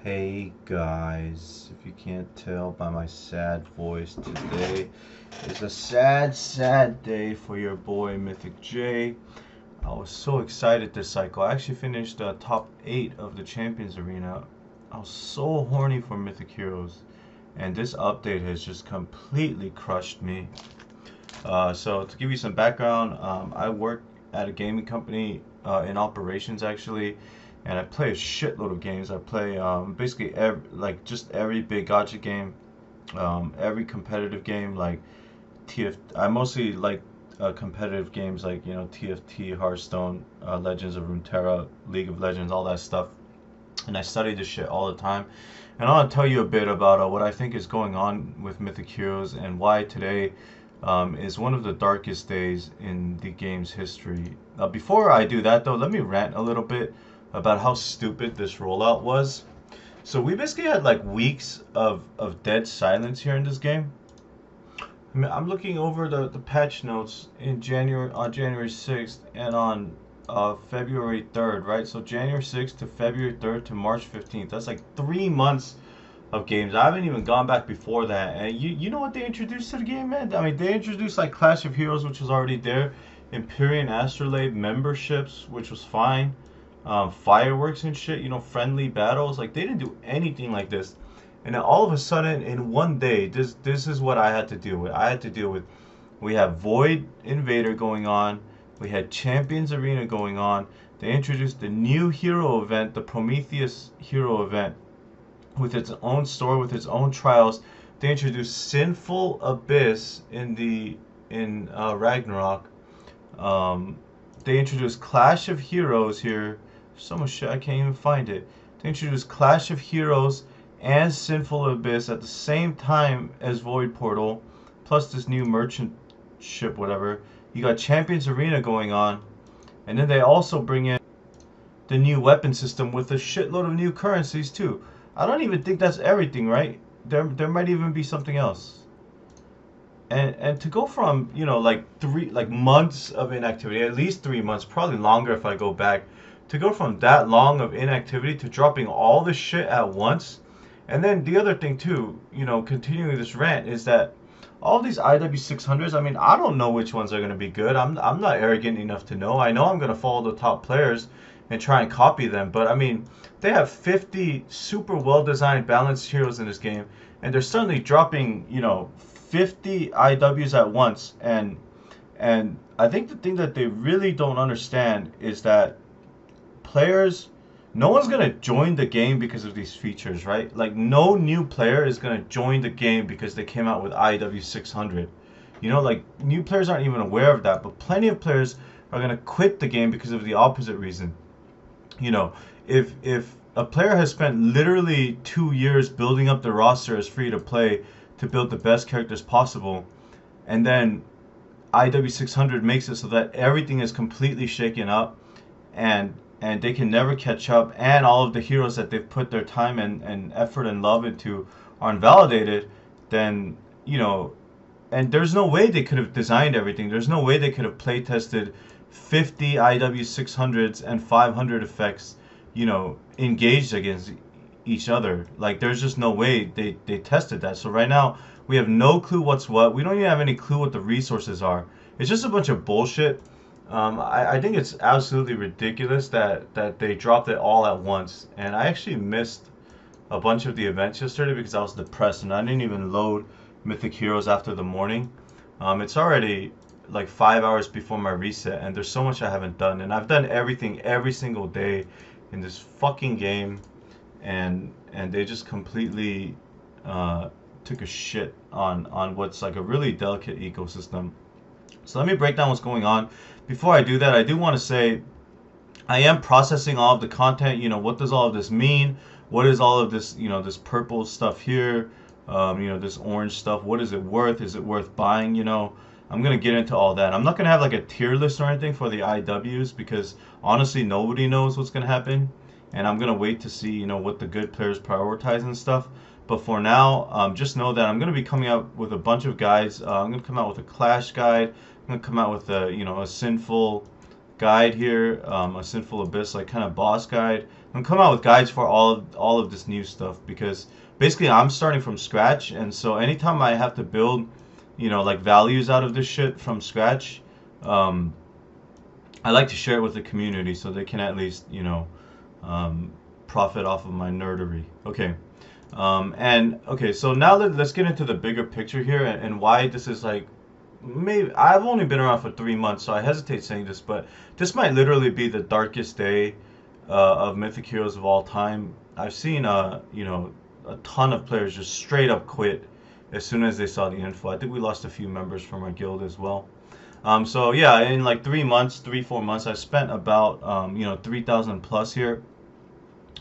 Hey guys, if you can't tell by my sad voice, today is a sad day for your boy Mythic J. I was so excited this cycle. I actually finished top 8 of the Champions Arena. I was so horny for Mythic Heroes, and this update has just completely crushed me. So to give you some background, I work at a gaming company in operations actually, and I play a shitload of games. I play basically just every big gacha game, every competitive game like I mostly like competitive games like TFT, Hearthstone, Legends of Runeterra, League of Legends, all that stuff. And I study this shit all the time. And I want to tell you a bit about what I think is going on with Mythic Heroes and why today is one of the darkest days in the game's history. Before I do that though, let me rant a little bit about how stupid this rollout was. So we basically had like weeks of dead silence here in this game. I mean, I'm looking over the patch notes in January 6th and on February 3rd, right? So January 6th to February 3rd to March 15th. That's like 3 months of games. I haven't even gone back before that. And you know what they introduced to the game, man? I mean, they introduced like Clash of Heroes, which was already there, Empyrean Astrolabe memberships, which was fine, fireworks and shit, friendly battles. Like, they didn't do anything like this. And then all of a sudden, in one day, this is what I had to deal with. We have Void Invader going on. We had Champions Arena going on. They introduced the new hero event, the Prometheus hero event, with its own story, with its own trials. They introduced Sinful Abyss in Ragnarok. They introduced Clash of Heroes here. So much shit, I can't even find it. They introduced Clash of Heroes and Sinful Abyss at the same time as Void Portal, plus this new merchant ship, whatever. You got Champions Arena going on, and then they also bring in the new weapon system with a shitload of new currencies too. I don't even think that's everything, right? There might even be something else. And to go from like months of inactivity, at least 3 months, probably longer if I go back, to go from that long of inactivity to dropping all this shit at once. And then the other thing too, continuing this rant, is that all these IW600s, I mean, I don't know which ones are going to be good. I'm not arrogant enough to know. I know I'm going to follow the top players and try and copy them. But I mean, they have 50 super well-designed, balanced heroes in this game, and they're suddenly dropping, 50 IWs at once. And I think the thing that they really don't understand is that players, no one's gonna join the game because of these features, right? Like, no new player is gonna join the game because they came out with IW 600. Like, new players aren't even aware of that, but plenty of players are gonna quit the game because of the opposite reason. If a player has spent literally 2 years building up the roster as free to play to build the best characters possible, and then IW 600 makes it so that everything is completely shaken up, and they can never catch up, and all of the heroes that they've put their time and effort and love into are invalidated, then, and there's no way they could have designed everything. There's no way they could have play tested 50 IW 600s and 500 effects, engaged against each other. Like, there's just no way they tested that. So right now, we have no clue what's what. We don't even have any clue what the resources are. It's just a bunch of bullshit. I think it's absolutely ridiculous that they dropped it all at once. And I actually missed a bunch of the events yesterday because I was depressed and I didn't even load Mythic Heroes after the morning. It's already like 5 hours before my reset, and there's so much I haven't done. And I've done everything every single day in this fucking game, and they just completely took a shit on what's like a really delicate ecosystem. So let me break down what's going on. Before I do that, I do want to say I am processing all of the content. What does all of this mean? What is all of this, this purple stuff here? This orange stuff. What is it worth? Is it worth buying? I'm going to get into all that. I'm not going to have like a tier list or anything for the IWs because honestly, nobody knows what's going to happen. And I'm going to wait to see, what the good players prioritize and stuff. But for now, just know that I'm going to be coming out with a bunch of guides. I'm going to come out with a Clash guide. I'm going to come out with a, a Sinful guide here, a Sinful Abyss, like kind of boss guide. I'm coming out with guides for all of this new stuff because basically I'm starting from scratch, and so anytime I have to build, you know, like values out of this shit from scratch, um, I like to share it with the community so they can at least, you know, profit off of my nerdery. Okay. And okay, so now let's get into the bigger picture here and why this is like maybe I've only been around for 3 months, so I hesitate saying this, but this might literally be the darkest day of Mythic Heroes of all time. I've seen you know, a ton of players just straight up quit as soon as they saw the info. I think we lost a few members from our guild as well. So yeah, in like 3 months, 4 months, I spent about you know, 3,000 plus here.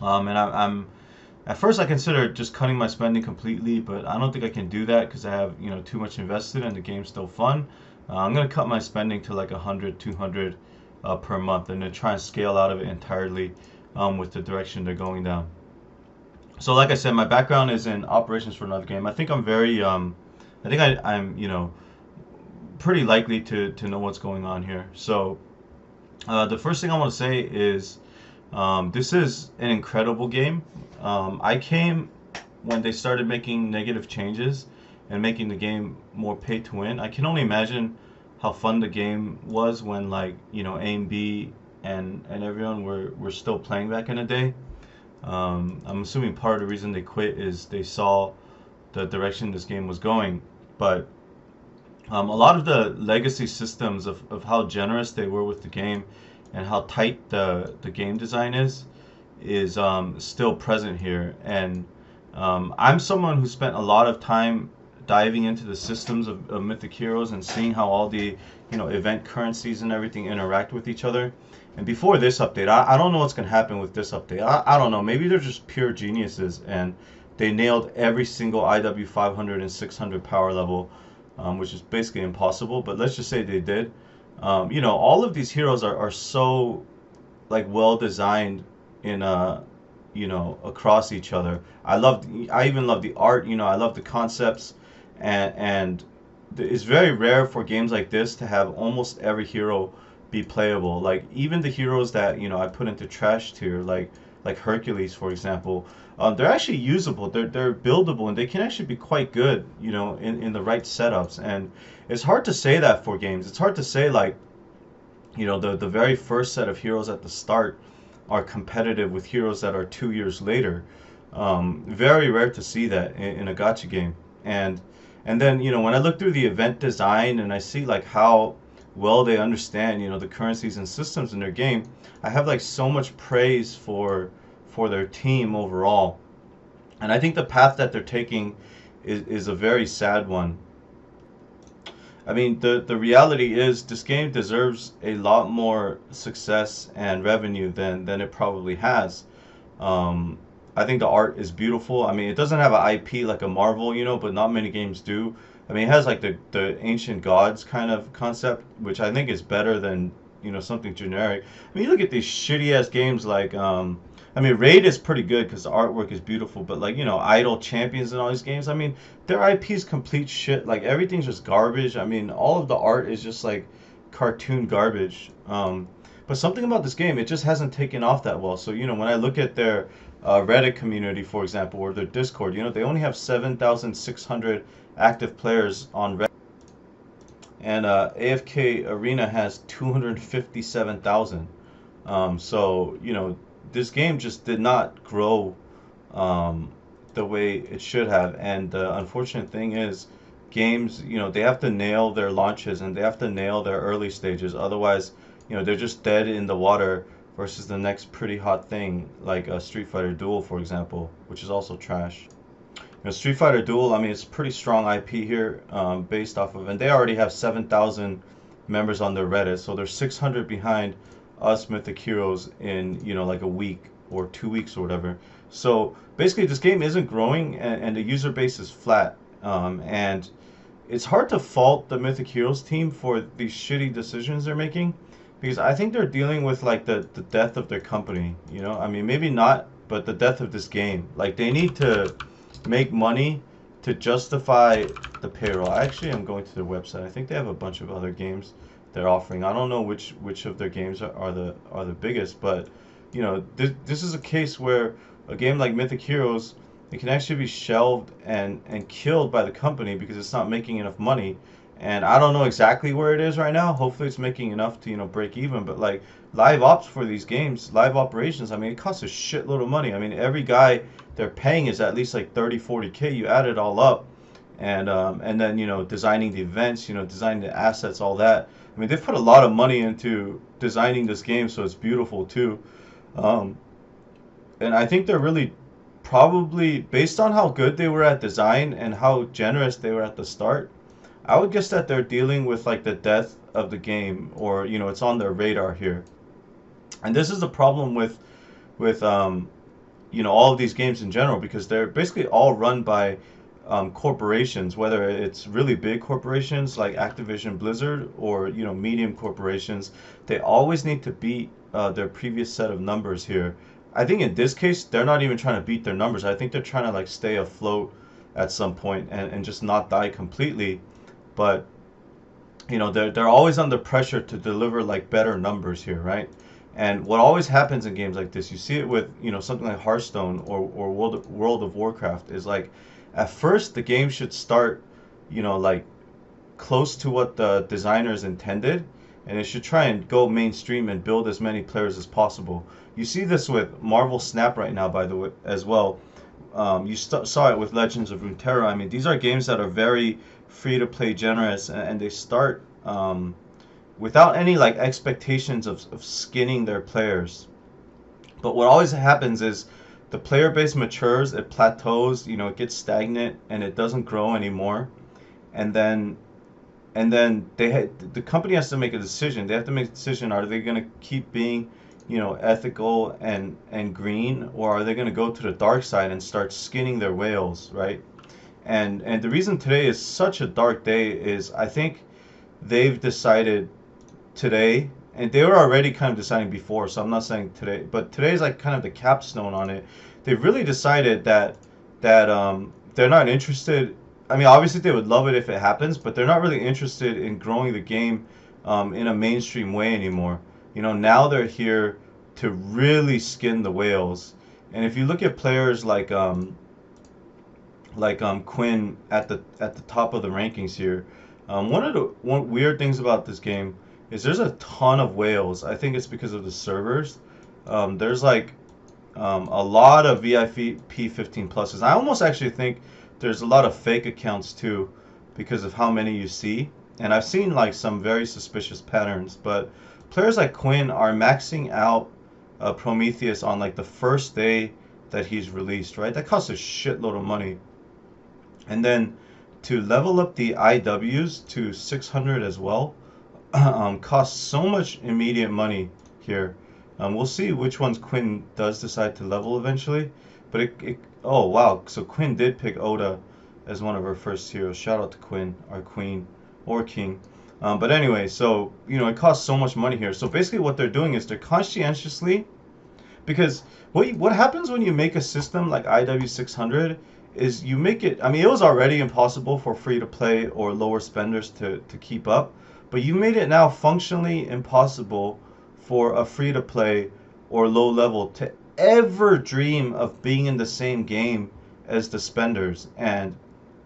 And I'm at first I considered just cutting my spending completely, but I don't think I can do that because I have, you know, too much invested and the game's still fun. I'm gonna cut my spending to like 100, 200 per month, and then try and scale out of it entirely with the direction they're going down. So like I said, my background is in operations for another game. I think I'm very I think I'm, you know, pretty likely to know what's going on here. So the first thing I want to say is this is an incredible game. I came when they started making negative changes and making the game more pay to win. I can only imagine how fun the game was when, like, you know, AMB and everyone were still playing back in the day. I'm assuming part of the reason they quit is they saw the direction this game was going. But a lot of the legacy systems of how generous they were with the game and how tight the game design is still present here. And I'm someone who spent a lot of time diving into the systems of Mythic Heroes and seeing how all the, you know, event currencies and everything interact with each other. And before this update, I don't know what's going to happen with this update. I don't know. Maybe they're just pure geniuses and they nailed every single IW 500 and 600 power level, which is basically impossible. But let's just say they did. You know, all of these heroes are so like well designed in you know, across each other. I even love the art. You know, I love the concepts, and it's very rare for games like this to have almost every hero be playable. Like even the heroes that, you know, I put into trash tier, like Hercules, for example, they're actually usable. They're buildable, and they can actually be quite good, you know, in the right setups. And it's hard to say that for games. It's hard to say, like, you know, the very first set of heroes at the start are competitive with heroes that are 2 years later. Very rare to see that in a gacha game. And then, you know, when I look through the event design and I see like how well they understand, you know, the currencies and systems in their game, I have like so much praise for their team overall. And I think the path that they're taking is a very sad one. I mean, the reality is this game deserves a lot more success and revenue than it probably has. Um, I think the art is beautiful. I mean, it doesn't have an IP like a Marvel, you know, but not many games do. I mean, it has like the ancient gods kind of concept, which I think is better than, you know, something generic. I mean, you look at these shitty ass games like I mean, Raid is pretty good because the artwork is beautiful, but like, you know, Idol Champions and all these games, I mean, their IP is complete shit. Like everything's just garbage. I mean, all of the art is just like cartoon garbage. But something about this game, it just hasn't taken off that well. So, you know, when I look at their Reddit community, for example, or their Discord, you know, they only have 7,600 active players on Reddit. And AFK Arena has 257,000. So, you know, this game just did not grow the way it should have. And the unfortunate thing is, games, you know, they have to nail their launches and they have to nail their early stages. Otherwise, you know, they're just dead in the water versus the next pretty hot thing, like a Street Fighter Duel, for example, which is also trash. You know, Street Fighter Duel, I mean, it's pretty strong IP here, based off of, and they already have 7,000 members on their Reddit, so they're 600 behind us Mythic Heroes in, you know, like a week or 2 weeks or whatever. So basically, this game isn't growing, and the user base is flat, and it's hard to fault the Mythic Heroes team for these shitty decisions they're making, because I think they're dealing with like the death of their company. You know, I mean, maybe not, but the death of this game. Like they need to make money to justify the payroll. Actually, I'm going to their website. I think they have a bunch of other games they're offering. I don't know which of their games are the biggest, but you know, this is a case where a game like Mythic Heroes, it can actually be shelved and killed by the company because it's not making enough money. And I don't know exactly where it is right now. Hopefully it's making enough to, break even. But like live ops for these games, live operations, I mean, it costs a shitload of money. I mean, every guy they're paying is at least like 30, 40K. You add it all up, and then designing the events, designing the assets, all that. I mean, they've put a lot of money into designing this game, so it's beautiful too. Um, and I think they're really probably based on how good they were at design and how generous they were at the start. I would guess that they're dealing with like the death of the game, or it's on their radar here. And this is the problem with all of these games in general, because they're basically all run by corporations, whether it's really big corporations like Activision Blizzard or medium corporations. They always need to beat their previous set of numbers here. I think in this case they're not even trying to beat their numbers. I think they're trying to like stay afloat at some point and just not die completely. But they're always under pressure to deliver like better numbers here, right? And what always happens in games like this, you see it with something like Hearthstone or World of Warcraft, is like at first the game should start like close to what the designers intended, and it should try and go mainstream and build as many players as possible. You see this with Marvel Snap right now, by the way, as well. You saw it with Legends of Runeterra. I mean, these are games that are very free to play, generous, and they start without any like expectations of skinning their players. But what always happens is the player base matures, it plateaus, it gets stagnant, and it doesn't grow anymore. And then the company has to make a decision. They have to make a decision: are they going to keep being ethical and green, or are they going to go to the dark side and start skinning their whales, right? And the reason today is such a dark day is I think they've decided today, and they were already kind of deciding before, so I'm not saying today, but today is like kind of the capstone on it. They've really decided that they're not interested. I mean, obviously they would love it if it happens, but they're not really interested in growing the game in a mainstream way anymore. Now they're here to really skin the whales. And if you look at players like Quinn at the top of the rankings here, one weird things about this game is there's a ton of whales. I think it's because of the servers. There's like a lot of VIP 15 pluses. I almost actually think there's a lot of fake accounts too because of how many you see. And I've seen like some very suspicious patterns, but players like Quinn are maxing out Prometheus on like the first day that he's released, right? That costs a shitload of money. And then to level up the IWs to 600 as well costs so much immediate money here. We'll see which ones Quinn does decide to level eventually. But oh wow, so Quinn did pick Oda as one of her first heroes. Shout out to Quinn, our queen or king. But anyway, so it costs so much money here. So basically what they're doing is they're conscientiously, because what happens when you make a system like IW600 is you make it, I mean, it was already impossible for free to play or lower spenders to keep up, but you made it now functionally impossible for a free to play or low level to ever dream of being in the same game as the spenders. And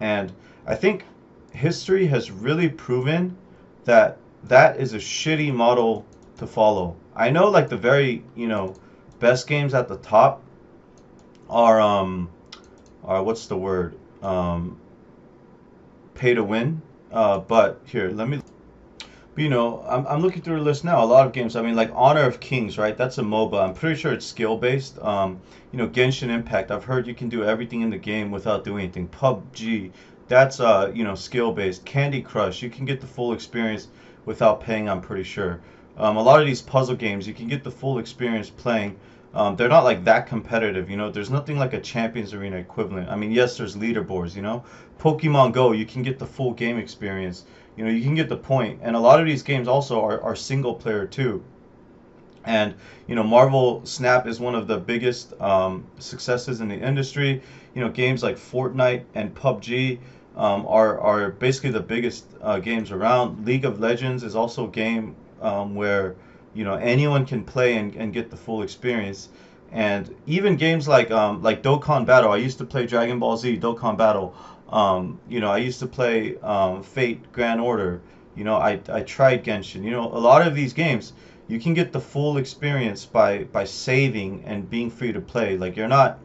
I think history has really proven that that is a shitty model to follow. I know like the very, best games at the top are what's the word? Pay to win. But here, let me. I'm looking through the list now. A lot of games. I mean, like Honor of Kings, right? That's a MOBA. I'm pretty sure it's skill based. Genshin Impact. I've heard you can do everything in the game without doing anything. PUBG. That's skill based. Candy Crush. You can get the full experience without paying. I'm pretty sure. A lot of these puzzle games, you can get the full experience playing. They're not like that competitive, there's nothing like a Champions Arena equivalent. I mean, yes, there's leaderboards, Pokemon Go, you can get the full game experience, you can get the point. And a lot of these games also are single player too. And, Marvel Snap is one of the biggest successes in the industry. Games like Fortnite and PUBG, are basically the biggest games around. League of Legends is also a game where anyone can play and get the full experience. And even games like Dokkan Battle. I used to play Dragon Ball Z, Dokkan Battle. I used to play Fate Grand Order. I tried Genshin. A lot of these games you can get the full experience by saving and being free to play. Like you're not,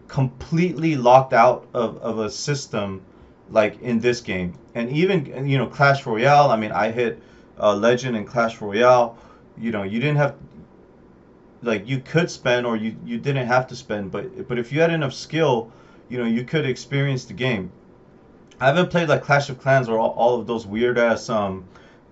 completely locked out of a system like in this game. And even Clash Royale. I mean, I hit Legend in Clash Royale. You didn't have, like, you could spend, or you didn't have to spend, but if you had enough skill, you could experience the game. I haven't played like Clash of Clans or all of those weird ass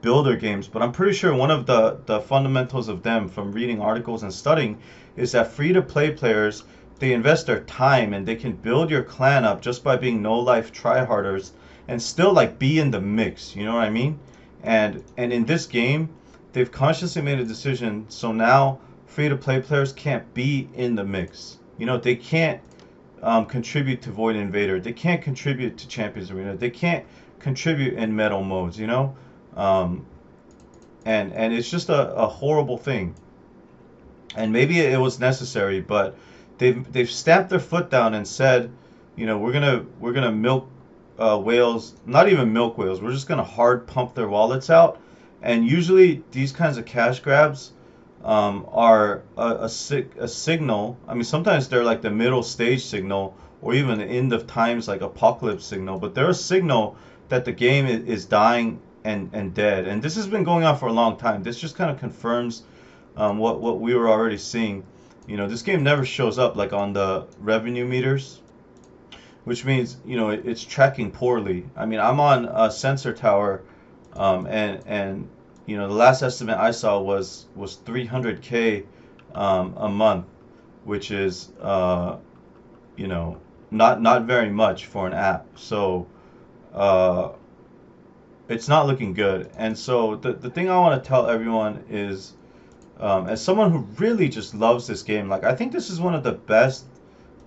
builder games, but I'm pretty sure one of the fundamentals of them from reading articles and studying is that free to play players, they invest their time and they can build your clan up just by being no life tryharders and still like be in the mix. You know what I mean? And in this game, they've consciously made a decision so now free to play players can't be in the mix. They can't contribute to Void Invader. They can't contribute to Champions Arena. They can't contribute in metal modes. Um, and it's just a horrible thing. And maybe it was necessary, but they've stamped their foot down and said, we're gonna milk whales, not even milk whales. We're just gonna hard pump their wallets out. And usually these kinds of cash grabs are a signal. I mean, sometimes they're like the middle stage signal, or even the end of times like apocalypse signal. But they're a signal that the game is dying and dead. And this has been going on for a long time. This just kind of confirms what we were already seeing. This game never shows up like on the revenue meters, which means it's tracking poorly. I mean, I'm on a Sensor Tower, and the last estimate I saw was 300K a month, which is not very much for an app. So it's not looking good. And so the thing I want to tell everyone is, as someone who really just loves this game, like I think this is one of the best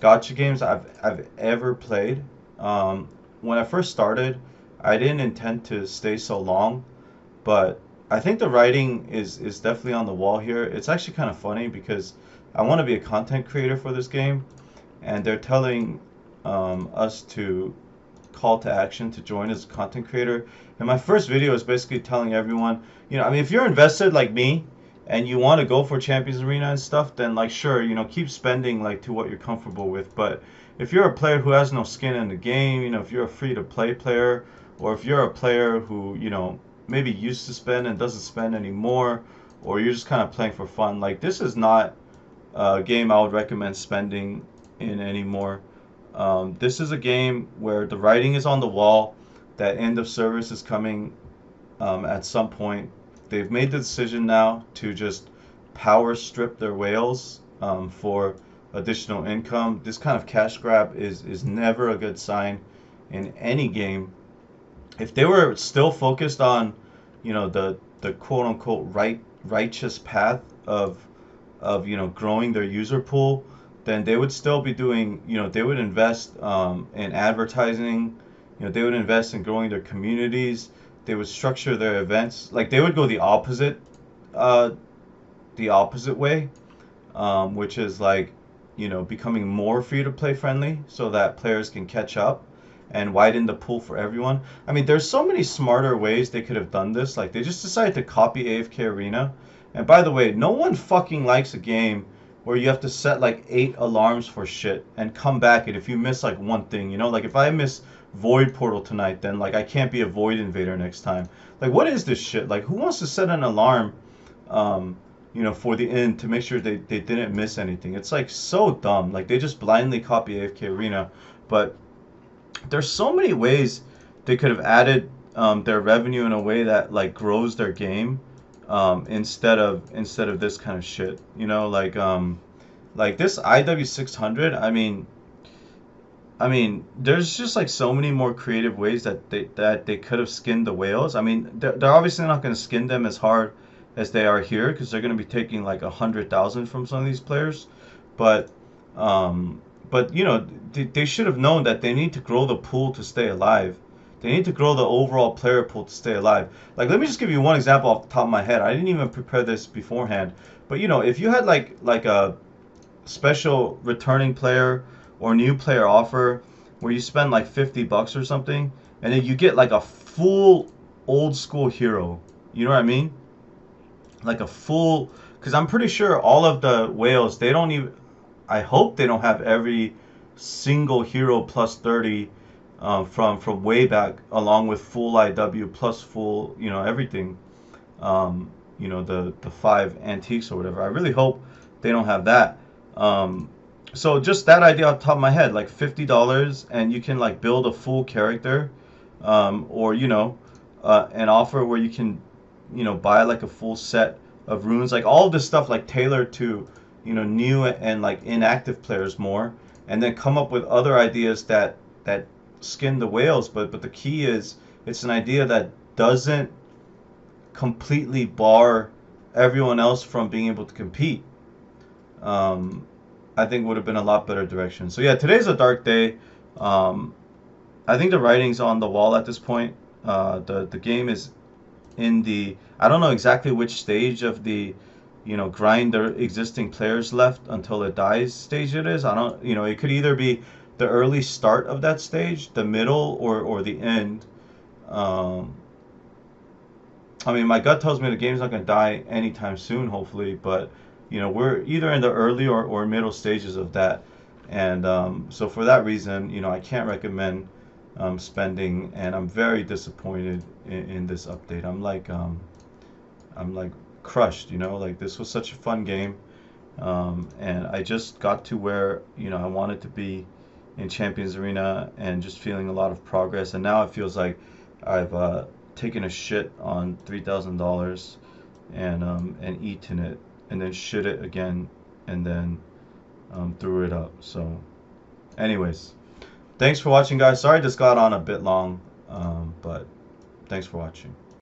gacha games I've ever played. When I first started, I didn't intend to stay so long, but I think the writing is definitely on the wall here. It's actually kind of funny because I want to be a content creator for this game, and they're telling us to call to action to join as a content creator. And my first video is basically telling everyone, I mean, if you're invested like me and you want to go for Champions Arena and stuff, then like sure, keep spending like to what you're comfortable with. But if you're a player who has no skin in the game, if you're a free to play player, or if you're a player who, maybe used to spend and doesn't spend anymore, or you're just kind of playing for fun, like this is not a game I would recommend spending in anymore. This is a game where the writing is on the wall, that end of service is coming at some point. They've made the decision now to just power strip their whales for additional income. This kind of cash grab is never a good sign in any game. If they were still focused on, the quote unquote righteous path of growing their user pool, then they would still be doing, they would invest in advertising, they would invest in growing their communities, they would structure their events, like they would go the opposite way, which is like, becoming more free to play friendly so that players can catch up and widen the pool for everyone. I mean, there's so many smarter ways they could have done this. Like they just decided to copy AFK Arena. And by the way, no one fucking likes a game where you have to set like 8 alarms for shit and come back, and if you miss like one thing, like if I miss Void Portal tonight, then like I can't be a Void Invader next time. Like what is this shit? Like who wants to set an alarm for the end to make sure they didn't miss anything? It's like so dumb. Like they just blindly copy AFK Arena. But there's so many ways they could have added their revenue in a way that like grows their game, instead of this kind of shit. Like this IW600. I mean, there's just like so many more creative ways that they could have skinned the whales. I mean, they're obviously not going to skin them as hard as they are here because they're going to be taking like 100,000 from some of these players, but but you know, they should have known that they need to grow the pool to stay alive. They need to grow the overall player pool to stay alive. Like, let me just give you one example off the top of my head. I didn't even prepare this beforehand, but you know, if you had like a special returning player or new player offer where you spend like $50 or something, and then you get like a full old school hero. You know what I mean? Like a full, because I'm pretty sure all of the whales, they don't even, I hope they don't have every single hero plus 30 from way back, along with full IW plus full, you know, everything. You know, the five antiques or whatever. I really hope they don't have that. Um, so just that idea off the top of my head, like $50, and you can like build a full character, or you know, an offer where you can, you know, buy like a full set of runes, like all of this stuff like tailored to, you know, new and like inactive players more, and then come up with other ideas that skin the whales. But the key is it's an idea that doesn't completely bar everyone else from being able to compete. Um, I think would have been a lot better direction. So yeah, today's a dark day. Um, I think the writing's on the wall at this point. The game is in the, I don't know exactly which stage of the, you know, grind the existing players left until it dies stage it is. I don't, you know, it could either be the early start of that stage, the middle, or the end. Um, I mean, my gut tells me the game's not going to die anytime soon, hopefully, but you know, we're either in the early or middle stages of that, and so for that reason, you know, I can't recommend spending, and I'm very disappointed in this update. I'm like crushed, you know, like this was such a fun game, and I just got to where, you know, I wanted to be in Champions Arena and just feeling a lot of progress, and now it feels like I've taken a shit on $3,000 and eaten it and then shit it again and then threw it up. So, anyways, thanks for watching, guys. Sorry this got on a bit long, but thanks for watching.